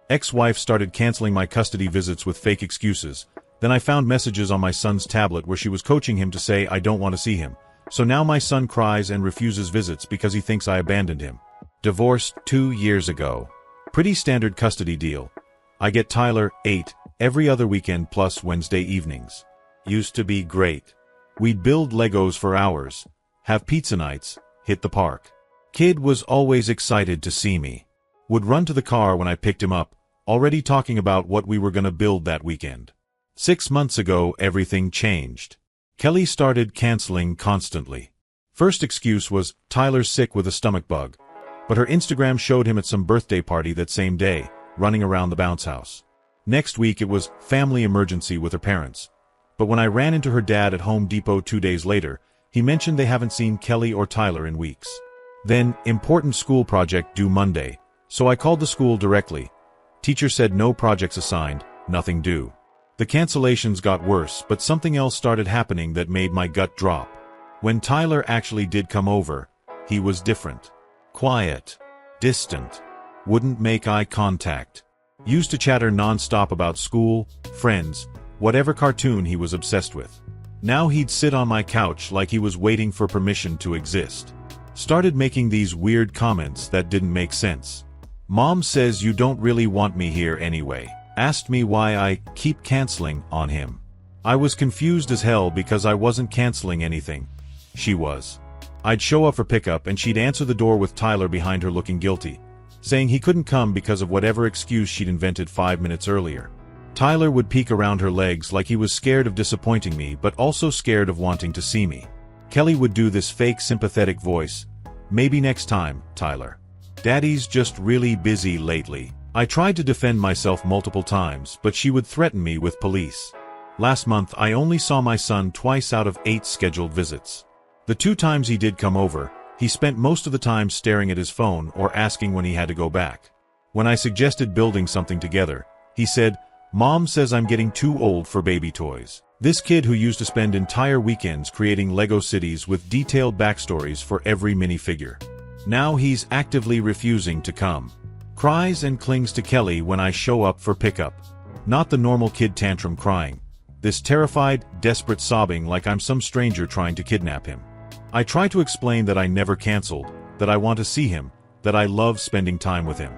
Ex-wife started canceling my custody visits with fake excuses. Then I found messages on my son's tablet where she was coaching him to say I don't want to see him. So now my son cries and refuses visits because he thinks I abandoned him. Divorced 2 years ago. Pretty standard custody deal. I get Tyler, 8, every other weekend plus Wednesday evenings. Used to be great. We'd build Legos for hours, have pizza nights, hit the park. Kid was always excited to see me. Would run to the car when I picked him up, already talking about what we were gonna build that weekend. 6 months ago, everything changed. Qley started canceling constantly. First excuse was Tyler's sick with a stomach bug, but her Instagram showed him at some birthday party that same day, running around the bounce house. Next week it was family emergency with her parents. But when I ran into her dad at Home Depot 2 days later, he mentioned they haven't seen Qley or Tyler in weeks. Then, important school project due Monday, so I called the school directly. Teacher said no projects assigned, nothing due. The cancellations got worse, but something else started happening that made my gut drop. When Tyler actually did come over, he was different. Quiet. Distant. Wouldn't make eye contact. Used to chatter non-stop about school, friends, whatever cartoon he was obsessed with. Now he'd sit on my couch like he was waiting for permission to exist. Started making these weird comments that didn't make sense. Mom says you don't really want me here anyway. Asked me why I keep canceling on him. I was confused as hell because I wasn't canceling anything. She was. I'd show up for pickup and she'd answer the door with Tyler behind her looking guilty, saying he couldn't come because of whatever excuse she'd invented 5 minutes earlier. Tyler would peek around her legs like he was scared of disappointing me but also scared of wanting to see me. Qley would do this fake sympathetic voice. Maybe next time, Tyler. Daddy's just really busy lately. I tried to defend myself multiple times, but she would threaten me with police. Last month I only saw my son twice out of 8 scheduled visits. The 2 times he did come over, he spent most of the time staring at his phone or asking when he had to go back. When I suggested building something together, he said, "Mom says I'm getting too old for baby toys." This kid who used to spend entire weekends creating Lego cities with detailed backstories for every minifigure. Now he's actively refusing to come. Cries and clings to Qley when I show up for pickup. Not the normal kid tantrum crying. This terrified, desperate sobbing like I'm some stranger trying to kidnap him. I try to explain that I never canceled, that I want to see him, that I love spending time with him.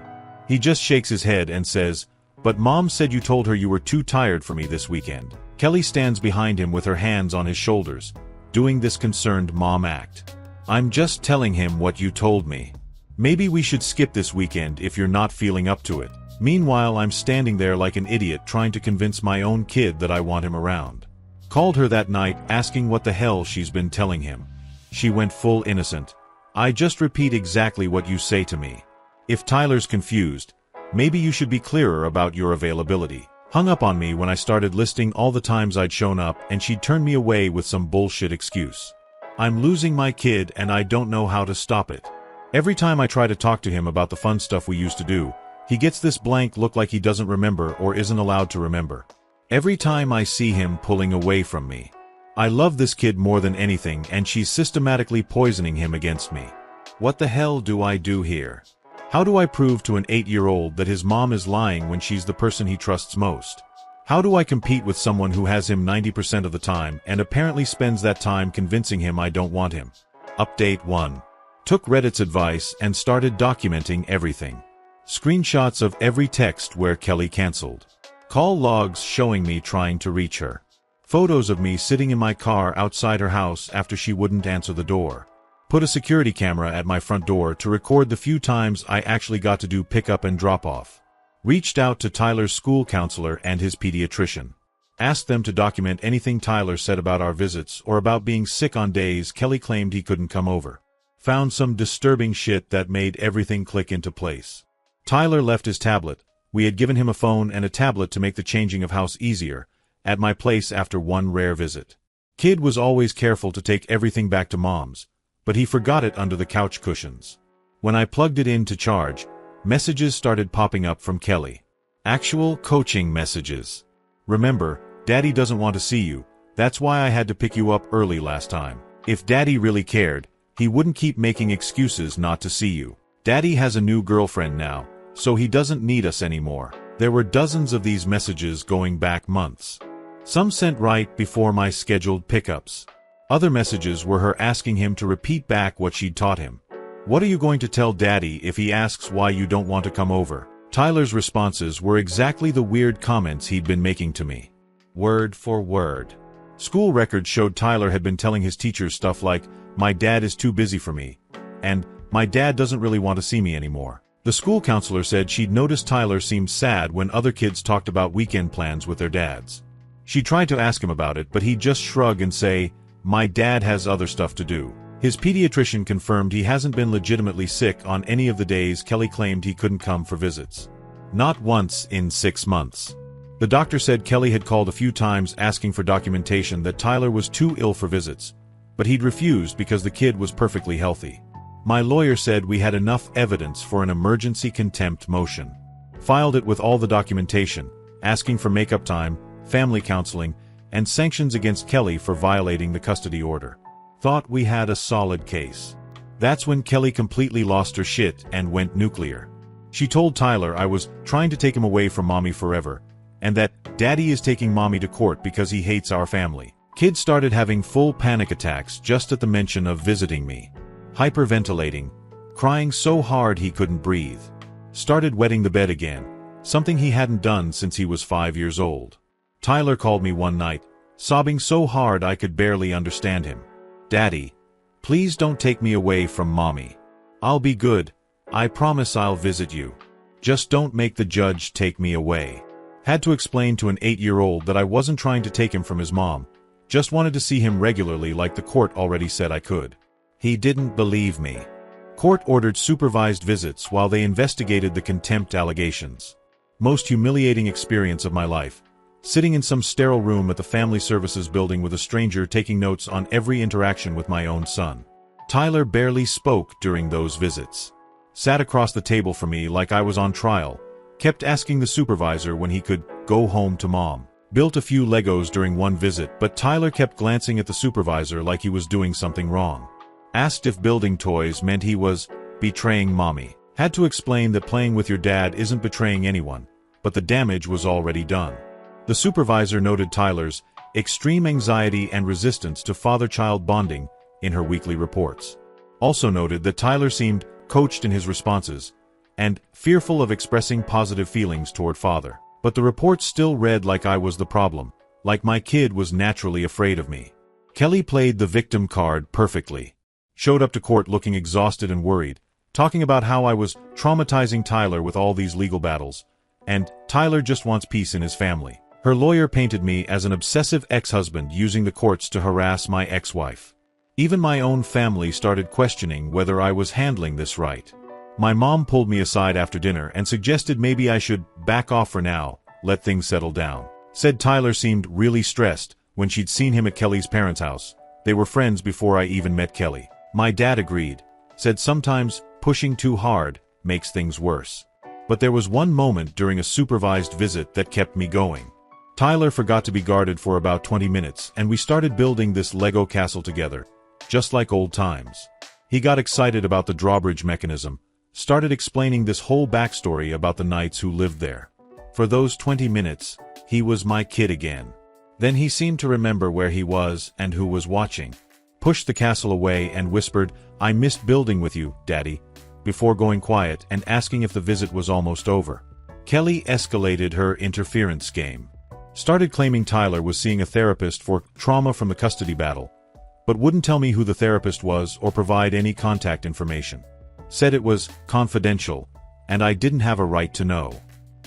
He just shakes his head and says, "But Mom said you told her you were too tired for me this weekend." Qley stands behind him with her hands on his shoulders, doing this concerned mom act. "I'm just telling him what you told me. Maybe we should skip this weekend if you're not feeling up to it." Meanwhile, I'm standing there like an idiot trying to convince my own kid that I want him around. Called her that night asking what the hell she's been telling him. She went full innocent. "I just repeat exactly what you say to me. If Tyler's confused, maybe you should be clearer about your availability." Hung up on me when I started listing all the times I'd shown up and she'd turned me away with some bullshit excuse. I'm losing my kid and I don't know how to stop it. Every time I try to talk to him about the fun stuff we used to do, he gets this blank look like he doesn't remember or isn't allowed to remember. Every time I see him pulling away from me. I love this kid more than anything and she's systematically poisoning him against me. What the hell do I do here? How do I prove to an 8-year-old that his mom is lying when she's the person he trusts most? How do I compete with someone who has him 90% of the time and apparently spends that time convincing him I don't want him? Update 1. Took Reddit's advice and started documenting everything. Screenshots of every text where Qley canceled. Call logs showing me trying to reach her. Photos of me sitting in my car outside her house after she wouldn't answer the door. Put a security camera at my front door to record the few times I actually got to do pickup and drop off. Reached out to Tyler's school counselor and his pediatrician. Asked them to document anything Tyler said about our visits or about being sick on days Qley claimed he couldn't come over. Found some disturbing shit that made everything click into place. Tyler left his tablet. We had given him a phone and a tablet to make the changing of house easier, at my place after one rare visit. Kid was always careful to take everything back to Mom's, but he forgot it under the couch cushions. When I plugged it in to charge, messages started popping up from Qley. Actual coaching messages. "Remember, Daddy doesn't want to see you. That's why I had to pick you up early last time. If Daddy really cared, he wouldn't keep making excuses not to see you. Daddy has a new girlfriend now, so he doesn't need us anymore. There were dozens of these messages going back months. Some sent right before my scheduled pickups. Other messages were her asking him to repeat back what she'd taught him. What are you going to tell Daddy if he asks why you don't want to come over? Tyler's responses were exactly the weird comments he'd been making to me. Word for word. School records showed Tyler had been telling his teachers stuff like, "My dad is too busy for me," and "My dad doesn't really want to see me anymore." The school counselor said she'd noticed Tyler seemed sad when other kids talked about weekend plans with their dads. She tried to ask him about it, but he'd just shrug and say, "My dad has other stuff to do." His pediatrician confirmed he hasn't been legitimately sick on any of the days Qley claimed he couldn't come for visits. Not once in 6 months. The doctor said Qley had called a few times asking for documentation that Tyler was too ill for visits, but he'd refused because the kid was perfectly healthy. My lawyer said we had enough evidence for an emergency contempt motion. Filed it with all the documentation, asking for makeup time, family counseling, and sanctions against Qley for violating the custody order. Thought we had a solid case. That's when Qley completely lost her shit and went nuclear. She told Tyler I was trying to take him away from mommy forever, and that Daddy is taking mommy to court because he hates our family. Kid started having full panic attacks just at the mention of visiting me. Hyperventilating, crying so hard he couldn't breathe. Started wetting the bed again, something he hadn't done since he was 5 years old. Tyler called me one night, sobbing so hard I could barely understand him. "Daddy, please don't take me away from mommy. I'll be good. I promise I'll visit you. Just don't make the judge take me away." Had to explain to an 8-year-old that I wasn't trying to take him from his mom, just wanted to see him regularly like the court already said I could. He didn't believe me. Court ordered supervised visits while they investigated the contempt allegations. Most humiliating experience of my life. Sitting in some sterile room at the family services building with a stranger taking notes on every interaction with my own son. Tyler barely spoke during those visits. Sat across the table from me like I was on trial. Kept asking the supervisor when he could go home to mom. Built a few Legos during one visit, but Tyler kept glancing at the supervisor like he was doing something wrong. Asked if building toys meant he was betraying mommy. Had to explain that playing with your dad isn't betraying anyone, but the damage was already done. The supervisor noted Tyler's extreme anxiety and resistance to father-child bonding in her weekly reports. Also noted that Tyler seemed coached in his responses and fearful of expressing positive feelings toward father. But the reports still read like I was the problem, like my kid was naturally afraid of me. Qley played the victim card perfectly. Showed up to court looking exhausted and worried, talking about how I was traumatizing Tyler with all these legal battles, and Tyler just wants peace in his family. Her lawyer painted me as an obsessive ex-husband using the courts to harass my ex-wife. Even my own family started questioning whether I was handling this right. My mom pulled me aside after dinner and suggested maybe I should back off for now, let things settle down. Said Tyler seemed really stressed when she'd seen him at Qley's parents' house. They were friends before I even met Qley. My dad agreed. Said sometimes pushing too hard makes things worse. But there was one moment during a supervised visit that kept me going. Tyler forgot to be guarded for about 20 minutes and we started building this Lego castle together, just like old times. He got excited about the drawbridge mechanism, started explaining this whole backstory about the knights who lived there. For those 20 minutes, he was my kid again. Then he seemed to remember where he was and who was watching. Pushed the castle away and whispered, "I missed building with you, Daddy," before going quiet and asking if the visit was almost over. Qley escalated her interference game. Started claiming Tyler was seeing a therapist for trauma from the custody battle, but wouldn't tell me who the therapist was or provide any contact information. Said it was confidential, and I didn't have a right to know.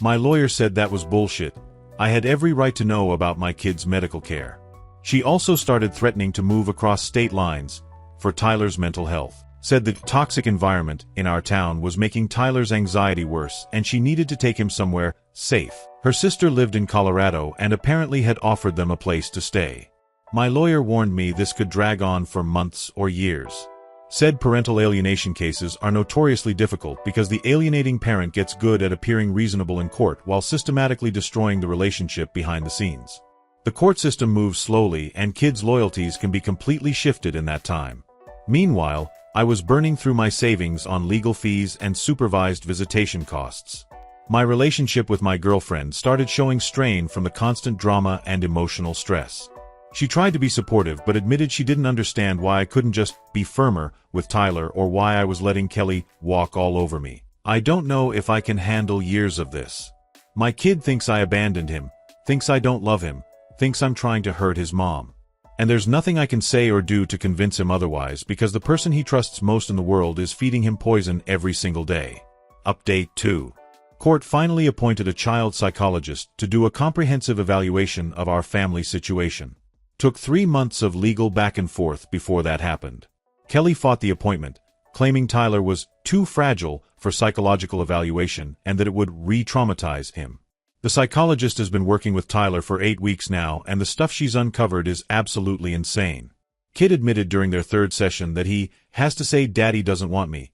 My lawyer said that was bullshit. I had every right to know about my kid's medical care. She also started threatening to move across state lines for Tyler's mental health. Said the toxic environment in our town was making Tyler's anxiety worse and she needed to take him somewhere safe. Her sister lived in Colorado and apparently had offered them a place to stay. My lawyer warned me this could drag on for months or years. Said parental alienation cases are notoriously difficult because the alienating parent gets good at appearing reasonable in court while systematically destroying the relationship behind the scenes. The court system moves slowly and kids' loyalties can be completely shifted in that time. Meanwhile, I was burning through my savings on legal fees and supervised visitation costs. My relationship with my girlfriend started showing strain from the constant drama and emotional stress. She tried to be supportive but admitted she didn't understand why I couldn't just be firmer with Tyler or why I was letting Qley walk all over me. I don't know if I can handle years of this. My kid thinks I abandoned him, thinks I don't love him, thinks I'm trying to hurt his mom. And there's nothing I can say or do to convince him otherwise because the person he trusts most in the world is feeding him poison every single day. Update 2. Court finally appointed a child psychologist to do a comprehensive evaluation of our family situation. Took 3 months of legal back and forth before that happened. Qley fought the appointment, claiming Tyler was too fragile for psychological evaluation and that it would re-traumatize him. The psychologist has been working with Tyler for 8 weeks now, and the stuff she's uncovered is absolutely insane. Kid admitted during their 3rd session that he has to say Daddy doesn't want me,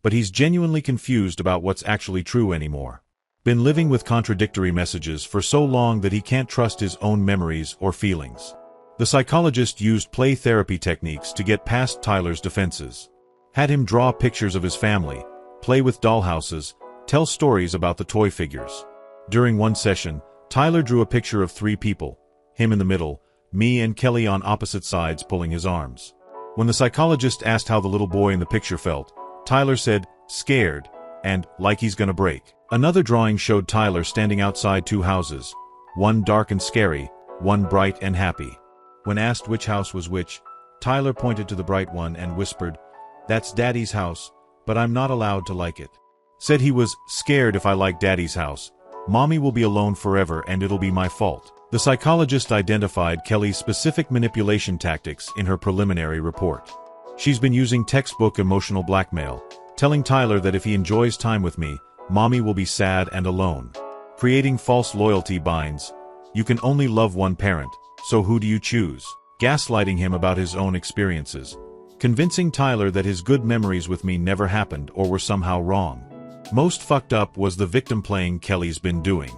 but he's genuinely confused about what's actually true anymore. Been living with contradictory messages for so long that he can't trust his own memories or feelings. The psychologist used play therapy techniques to get past Tyler's defenses. Had him draw pictures of his family, play with dollhouses, tell stories about the toy figures. During one session, Tyler drew a picture of 3 people, him in the middle, me and Qley on opposite sides pulling his arms. When the psychologist asked how the little boy in the picture felt, Tyler said, scared, and like he's gonna break. Another drawing showed Tyler standing outside 2 houses, one dark and scary, one bright and happy. When asked which house was which, Tyler pointed to the bright one and whispered, "That's Daddy's house, but I'm not allowed to like it." Said he was scared if I like Daddy's house. Mommy will be alone forever and it'll be my fault. The psychologist identified Qley's specific manipulation tactics in her preliminary report. She's been using textbook emotional blackmail, telling Tyler that if he enjoys time with me, Mommy will be sad and alone. Creating false loyalty binds. You can only love one parent, so who do you choose? Gaslighting him about his own experiences. Convincing Tyler that his good memories with me never happened or were somehow wrong. Most fucked up was the victim playing Qley's been doing.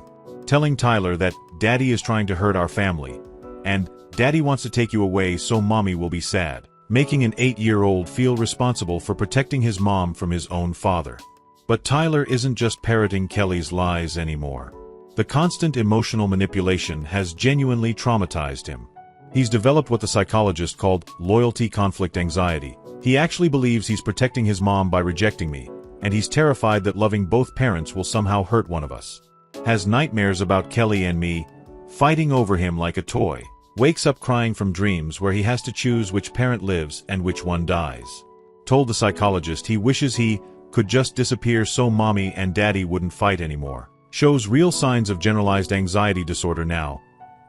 Telling Tyler that Daddy is trying to hurt our family, and Daddy wants to take you away so Mommy will be sad. Making an 8-year-old feel responsible for protecting his mom from his own father. But Tyler isn't just parroting Qley's lies anymore. The constant emotional manipulation has genuinely traumatized him. He's developed what the psychologist called loyalty conflict anxiety. He actually believes he's protecting his mom by rejecting me, and he's terrified that loving both parents will somehow hurt one of us. Has nightmares about Qley and me, fighting over him like a toy. Wakes up crying from dreams where he has to choose which parent lives and which one dies. Told the psychologist he wishes he could just disappear so Mommy and Daddy wouldn't fight anymore. Shows real signs of generalized anxiety disorder now.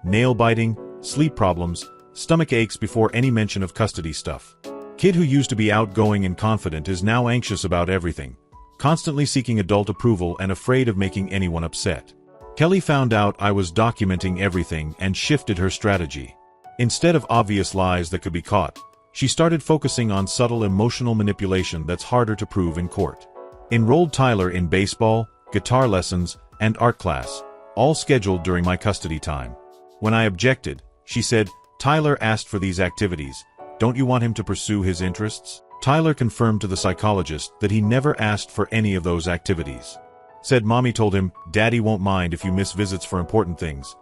Nail biting, sleep problems, stomach aches before any mention of custody stuff. Kid who used to be outgoing and confident is now anxious about everything, constantly seeking adult approval and afraid of making anyone upset. Qley found out I was documenting everything and shifted her strategy. Instead of obvious lies that could be caught, she started focusing on subtle emotional manipulation that's harder to prove in court. Enrolled Tyler in baseball, guitar lessons, and art class, all scheduled during my custody time. When I objected, she said, "Tyler asked for these activities. Don't you want him to pursue his interests?" Tyler confirmed to the psychologist that he never asked for any of those activities. Said Mommy told him, "Daddy won't mind if you miss visits for important things.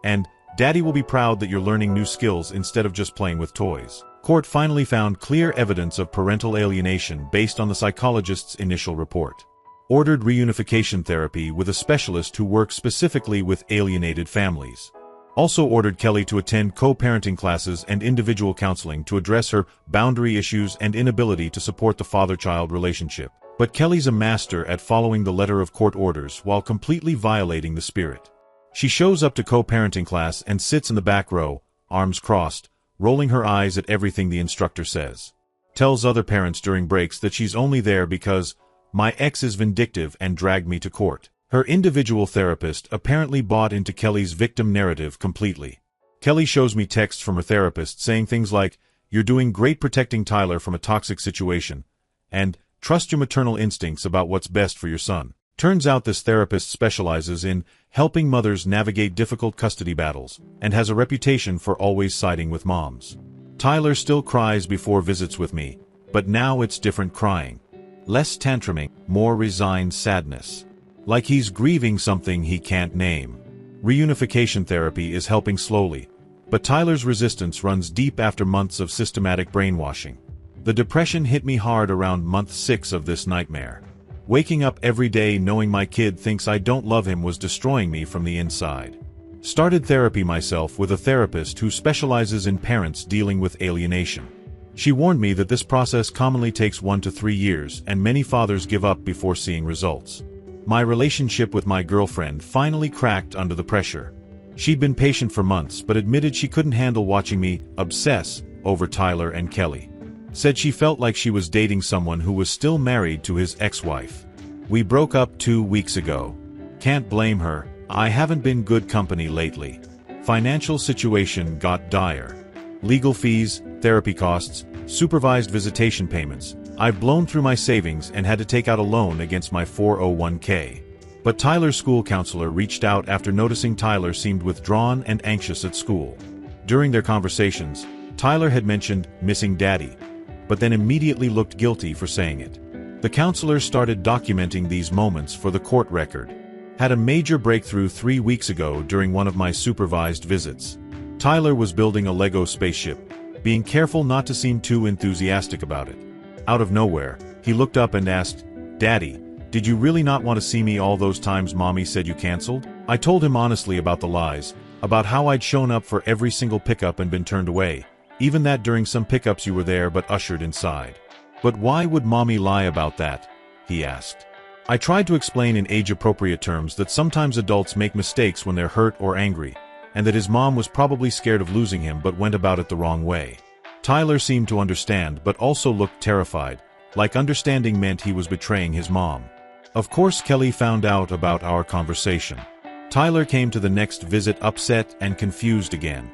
And Daddy will be proud that you're learning new skills instead of just playing with toys." Court finally found clear evidence of parental alienation based on the psychologist's initial report. Ordered reunification therapy with a specialist who works specifically with alienated families. Also ordered Qley to attend co-parenting classes and individual counseling to address her boundary issues and inability to support the father-child relationship. But Qley's a master at following the letter of court orders while completely violating the spirit. She shows up to co-parenting class and sits in the back row, arms crossed, rolling her eyes at everything the instructor says. Tells other parents during breaks that she's only there because my ex is vindictive and dragged me to court. Her individual therapist apparently bought into Qley's victim narrative completely. Qley shows me texts from her therapist saying things like, "You're doing great protecting Tyler from a toxic situation," and "Trust your maternal instincts about what's best for your son." Turns out this therapist specializes in helping mothers navigate difficult custody battles, and has a reputation for always siding with moms. Tyler still cries before visits with me, But now it's different crying. Less tantruming, more resigned sadness. Like he's grieving something he can't name. Reunification therapy is helping slowly, but Tyler's resistance runs deep after months of systematic brainwashing. The depression hit me hard around month 6 of this nightmare. Waking up every day knowing my kid thinks I don't love him was destroying me from the inside. Started therapy myself with a therapist who specializes in parents dealing with alienation. She warned me that this process commonly takes 1 to 3 years and many fathers give up before seeing results. My relationship with my girlfriend finally cracked under the pressure. She'd been patient for months but admitted she couldn't handle watching me obsess over Tyler and Qley. Said she felt like she was dating someone who was still married to his ex-wife. We broke up 2 weeks ago. Can't blame her, I haven't been good company lately. Financial situation got dire. Legal fees, therapy costs, supervised visitation payments. I've blown through my savings and had to take out a loan against my 401k. But Tyler's school counselor reached out after noticing Tyler seemed withdrawn and anxious at school. During their conversations, Tyler had mentioned missing daddy, but then immediately looked guilty for saying it. The counselor started documenting these moments for the court record. Had a major breakthrough 3 weeks ago during one of my supervised visits. Tyler was building a Lego spaceship, being careful not to seem too enthusiastic about it. Out of nowhere, he looked up and asked, "Daddy, did you really not want to see me all those times Mommy said you canceled?" I told him honestly about the lies, about how I'd shown up for every single pickup and been turned away, even that during some pickups you were there but ushered inside. "But why would Mommy lie about that?" he asked. I tried to explain in age-appropriate terms that sometimes adults make mistakes when they're hurt or angry, and that his mom was probably scared of losing him but went about it the wrong way. Tyler seemed to understand but also looked terrified, like understanding meant he was betraying his mom. Of course Qley found out about our conversation. Tyler came to the next visit upset and confused again.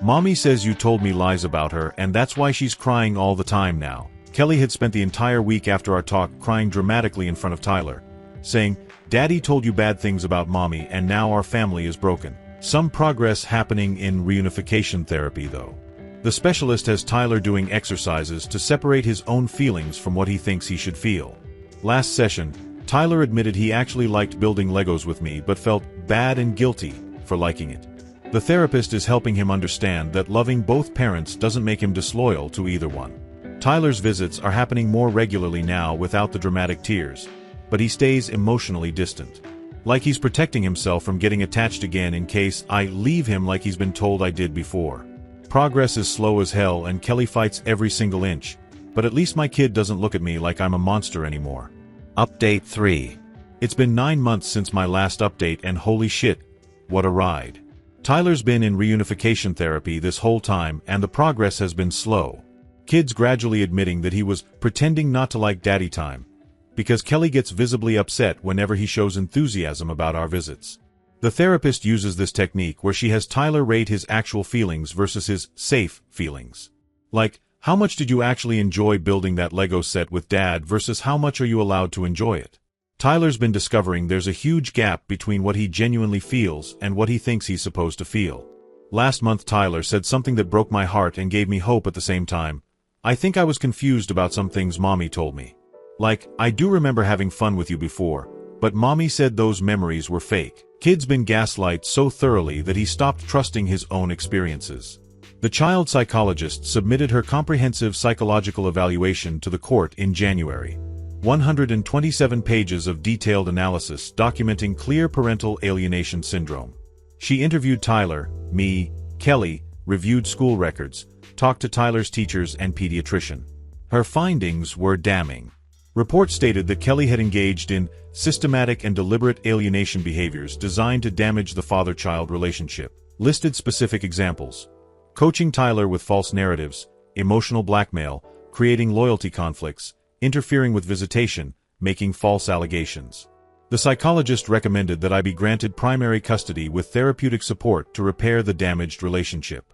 "Mommy says you told me lies about her and that's why she's crying all the time now." Qley had spent the entire week after our talk crying dramatically in front of Tyler, saying, "Daddy told you bad things about Mommy and now our family is broken." Some progress happening in reunification therapy though. The specialist has Tyler doing exercises to separate his own feelings from what he thinks he should feel. Last session, Tyler admitted he actually liked building Legos with me but felt bad and guilty for liking it. The therapist is helping him understand that loving both parents doesn't make him disloyal to either one. Tyler's visits are happening more regularly now without the dramatic tears, but he stays emotionally distant. Like he's protecting himself from getting attached again in case I leave him like he's been told I did before. Progress is slow as hell and Qley fights every single inch, but at least my kid doesn't look at me like I'm a monster anymore. Update 3. It's been 9 months since my last update and holy shit, what a ride. Tyler's been in reunification therapy this whole time and the progress has been slow. Kid's gradually admitting that he was pretending not to like daddy time, because Qley gets visibly upset whenever he shows enthusiasm about our visits. The therapist uses this technique where she has Tyler rate his actual feelings versus his safe feelings. Like, how much did you actually enjoy building that Lego set with Dad versus how much are you allowed to enjoy it? Tyler's been discovering there's a huge gap between what he genuinely feels and what he thinks he's supposed to feel. Last month Tyler said something that broke my heart and gave me hope at the same time. "I think I was confused about some things Mommy told me. Like, I do remember having fun with you before, but Mommy said those memories were fake." Kid's been gaslighted so thoroughly that he stopped trusting his own experiences. The child psychologist submitted her comprehensive psychological evaluation to the court in January. 127 pages of detailed analysis documenting clear parental alienation syndrome. She interviewed Tyler, me, Qley, reviewed school records, talked to Tyler's teachers and pediatrician. Her findings were damning. Reports stated that Qley had engaged in systematic and deliberate alienation behaviors designed to damage the father-child relationship. Listed specific examples: coaching Tyler with false narratives, emotional blackmail, creating loyalty conflicts, interfering with visitation, making false allegations. The psychologist recommended that I be granted primary custody with therapeutic support to repair the damaged relationship.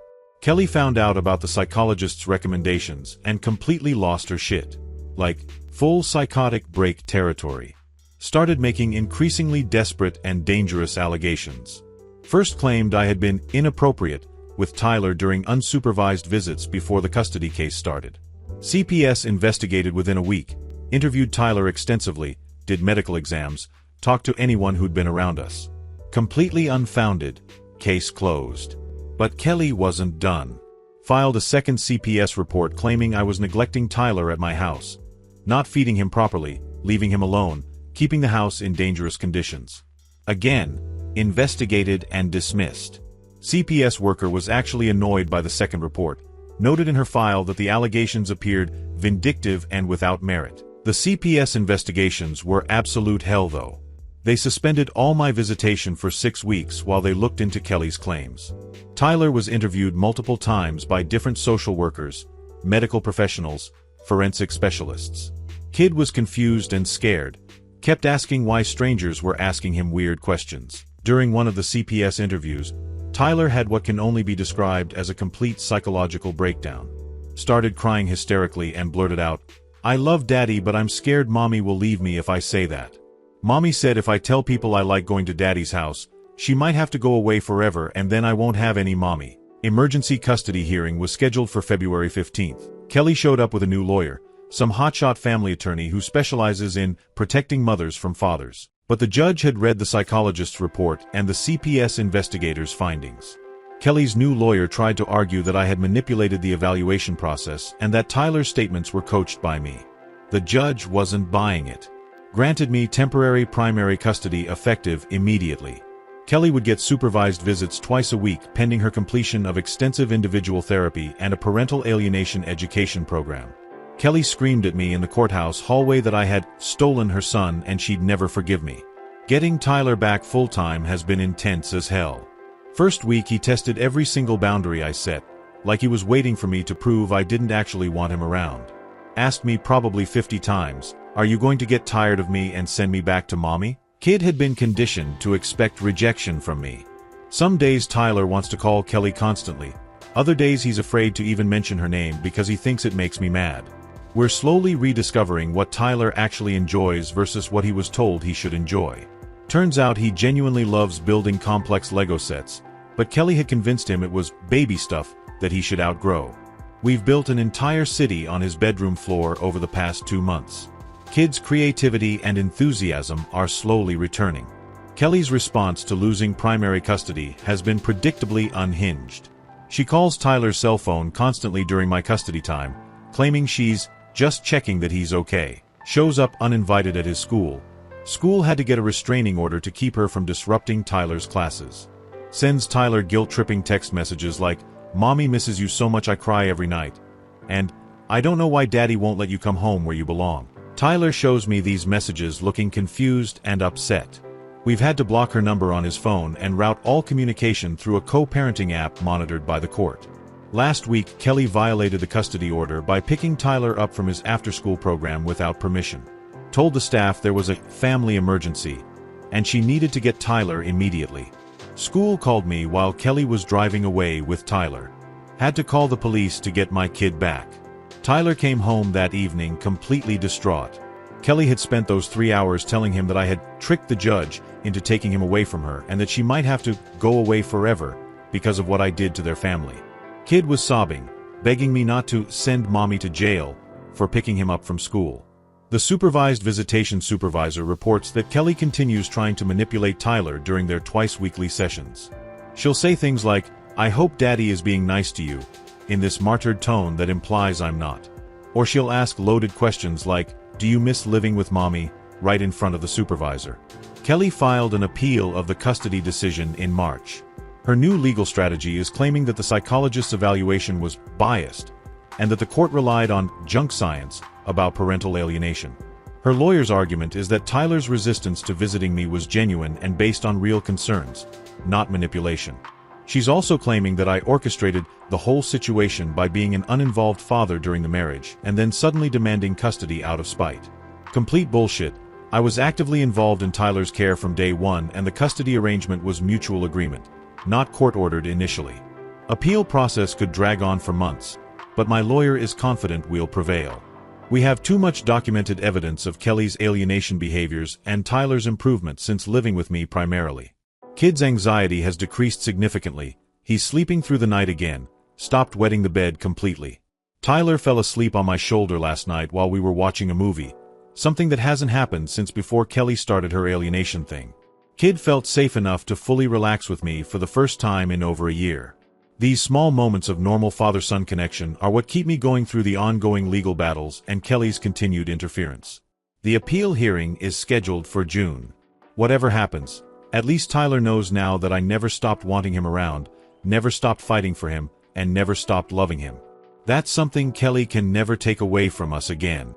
Qley found out about the psychologist's recommendations and completely lost her shit. Like, full psychotic break territory. Started making increasingly desperate and dangerous allegations. First claimed I had been inappropriate with Tyler during unsupervised visits before the custody case started. CPS investigated within a week, interviewed Tyler extensively, did medical exams, talked to anyone who'd been around us. Completely unfounded. Case closed. But Qley wasn't done. Filed a second CPS report claiming I was neglecting Tyler at my house. Not feeding him properly, leaving him alone, keeping the house in dangerous conditions. Again, investigated and dismissed. CPS worker was actually annoyed by the second report, noted in her file that the allegations appeared vindictive and without merit. The CPS investigations were absolute hell though. They suspended all my visitation for 6 weeks while they looked into Qley's claims. Tyler was interviewed multiple times by different social workers, medical professionals, forensic specialists. Kid was confused and scared, kept asking why strangers were asking him weird questions. During one of the CPS interviews, Tyler had what can only be described as a complete psychological breakdown. Started crying hysterically and blurted out, "I love Daddy, but I'm scared Mommy will leave me if I say that. Mommy said if I tell people I like going to Daddy's house, she might have to go away forever and then I won't have any Mommy." Emergency custody hearing was scheduled for February 15th. Qley showed up with a new lawyer, some hotshot family attorney who specializes in protecting mothers from fathers. But the judge had read the psychologist's report and the CPS investigator's findings. Qley's new lawyer tried to argue that I had manipulated the evaluation process and that Tyler's statements were coached by me. The judge wasn't buying it. Granted me temporary primary custody effective immediately. Qley would get supervised visits twice a week pending her completion of extensive individual therapy and a parental alienation education program. Qley screamed at me in the courthouse hallway that I had stolen her son and she'd never forgive me. Getting Tyler back full-time has been intense as hell. First week he tested every single boundary I set, like he was waiting for me to prove I didn't actually want him around. Asked me probably 50 times, "Are you going to get tired of me and send me back to Mommy?" Kid had been conditioned to expect rejection from me. Some days Tyler wants to call Qley constantly. Other days he's afraid to even mention her name because he thinks it makes me mad. We're slowly rediscovering what Tyler actually enjoys versus what he was told he should enjoy. Turns out he genuinely loves building complex Lego sets, but Qley had convinced him it was baby stuff that he should outgrow. We've built an entire city on his bedroom floor over the past 2 months. Kid's creativity and enthusiasm are slowly returning. Qley's response to losing primary custody has been predictably unhinged. She calls Tyler's cell phone constantly during my custody time, claiming she's just checking that he's okay. Shows up uninvited at his school. School had to get a restraining order to keep her from disrupting Tyler's classes. Sends Tyler guilt-tripping text messages like, "Mommy misses you so much I cry every night," and "I don't know why Daddy won't let you come home where you belong." Tyler shows me these messages looking confused and upset. We've had to block her number on his phone and route all communication through a co-parenting app monitored by the court. Last week, Qley violated the custody order by picking Tyler up from his after-school program without permission. Told the staff there was a family emergency, and she needed to get Tyler immediately. School called me while Qley was driving away with Tyler. Had to call the police to get my kid back. Tyler came home that evening completely distraught. Qley had spent those 3 hours telling him that I had tricked the judge into taking him away from her and that she might have to go away forever because of what I did to their family. Kid was sobbing, begging me not to send Mommy to jail for picking him up from school. The supervised visitation supervisor reports that Qley continues trying to manipulate Tyler during their twice-weekly sessions. She'll say things like, "I hope Daddy is being nice to you," in this martyred tone that implies I'm not. Or she'll ask loaded questions like, "Do you miss living with Mommy?" right in front of the supervisor. Qley filed an appeal of the custody decision in March. Her new legal strategy is claiming that the psychologist's evaluation was biased and that the court relied on junk science about parental alienation. Her lawyer's argument is that Tyler's resistance to visiting me was genuine and based on real concerns, not manipulation. She's also claiming that I orchestrated the whole situation by being an uninvolved father during the marriage and then suddenly demanding custody out of spite. Complete bullshit. I was actively involved in Tyler's care from day one and the custody arrangement was mutual agreement, not court-ordered initially. Appeal process could drag on for months, but my lawyer is confident we'll prevail. We have too much documented evidence of Qley's alienation behaviors and Tyler's improvement since living with me primarily. Kid's anxiety has decreased significantly, he's sleeping through the night again, stopped wetting the bed completely. Tyler fell asleep on my shoulder last night while we were watching a movie, something that hasn't happened since before Qley started her alienation thing. Kid felt safe enough to fully relax with me for the first time in over a year. These small moments of normal father-son connection are what keep me going through the ongoing legal battles and Qley's continued interference. The appeal hearing is scheduled for June. Whatever happens, at least Tyler knows now that I never stopped wanting him around, never stopped fighting for him, and never stopped loving him. That's something Qley can never take away from us again.